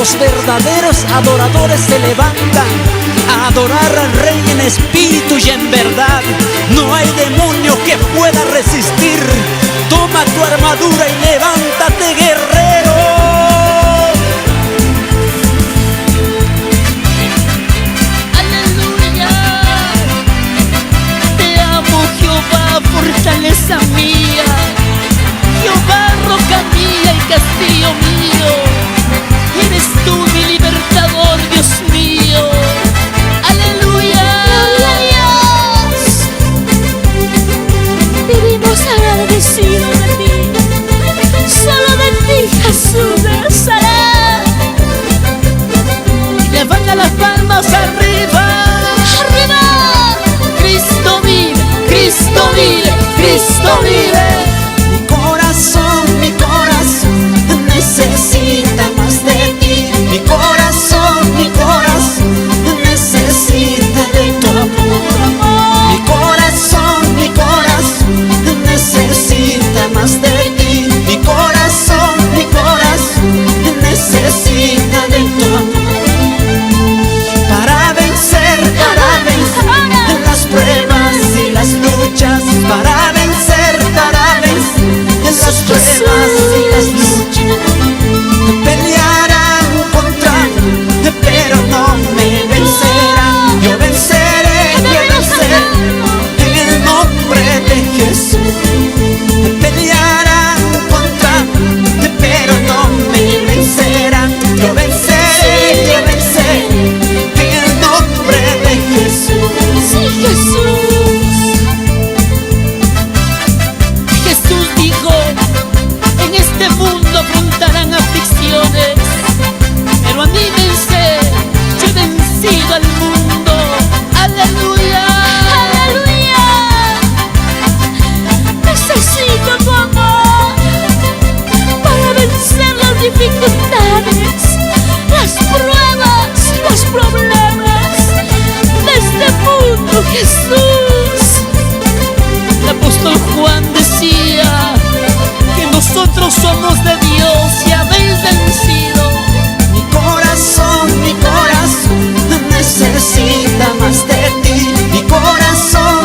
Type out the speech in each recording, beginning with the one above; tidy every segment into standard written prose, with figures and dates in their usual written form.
Los verdaderos adoradores se levantan a adorar al Rey en espíritu y en verdad. No hay demonio que pueda resistir. Toma tu armadura y levántate, guerrero. Aleluya. Te amo, Jehová, fortaleza mía. Jehová, roca mía y castillo mío. Eres tú mi libertador, Dios mío. Aleluya. Gloria a Dios. Vivimos agradecidos de ti. Solo de ti, Jesús de Nazaret. Levanta las palmas arriba. Arriba. Cristo vive, Cristo vive, Cristo vive. Mi corazón necesita más de ti. Mi corazón necesita de tu amor. Mi corazón necesita más de ti. Mi corazón necesita de tu amor. Para vencer las pruebas y las luchas. Para vencer las pruebas y las luchas. Pelearán contra mí, pero no me vencerán. Yo venceré en el nombre de Jesús. Pelearán contra mí, pero no me vencerán. Yo venceré en el nombre de Jesús. Sí, Jesús. Jesús dijo: en este mundo afrontarán aflicciones, pero anímense, yo he vencido al mundo. Aleluya. Aleluya. Necesito tu amor para vencer las dificultades, las pruebas, los problemas de este mundo, Jesús. El apóstol Juan decía que nosotros somos de Dios y habéis vencido. Mi corazón necesita más de ti. Mi corazón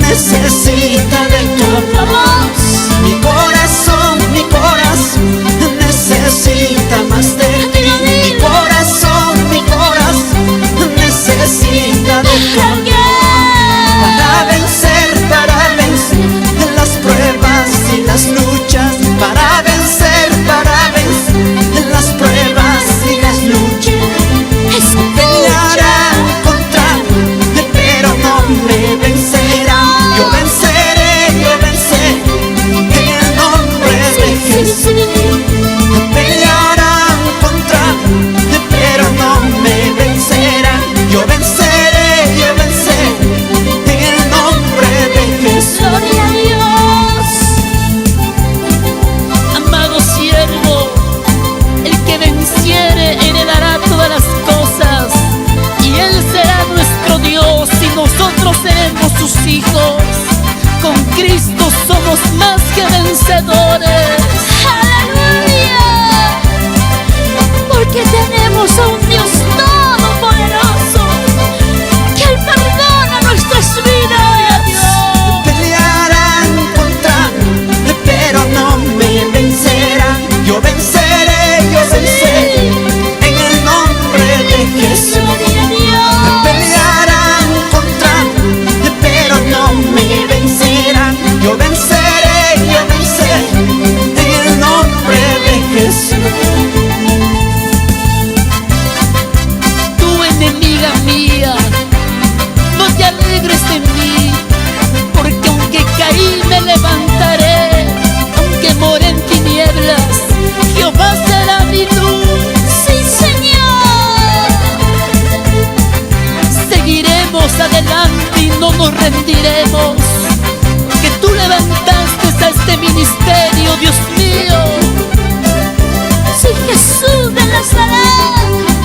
necesita de tu amor. Mi corazón necesita más de ti. Mi corazón necesita de tu amor. Para vencer las pruebas y las luchas. Para vencer las pruebas y las luchas. Pelearán contra mí, pero no me vencerán. Yo venceré en el nombre de Jesús. Pelearán contra mí, pero no me vencerán. Yo venceré en el nombre de Jesús. Gloria a Dios. Amado siervo, el que venciere heredará todas las cosas, y Él será nuestro Dios y nosotros seremos sus hijos. Con Cristo somos más que vencedores. Aleluya. Porque tenemos a un Dios todopoderoso, que Él perdona nuestras vidas. Pelearán contra mí, pero no me vencerán. Yo venceré en el nombre de Jesús. Pelearán contra mí, pero no me vencerán. Yo venceré en el nombre de Jesús. Tú, enemiga mía, no te alegres de mí, porque aunque caí me levantaré, aunque more en tinieblas, Jehová será mi luz. Sí, Señor. Seguiremos adelante y no nos rendiremos, que tú levantaste a este ministerio, Dios mío. Sí, Jesús de Nazaret.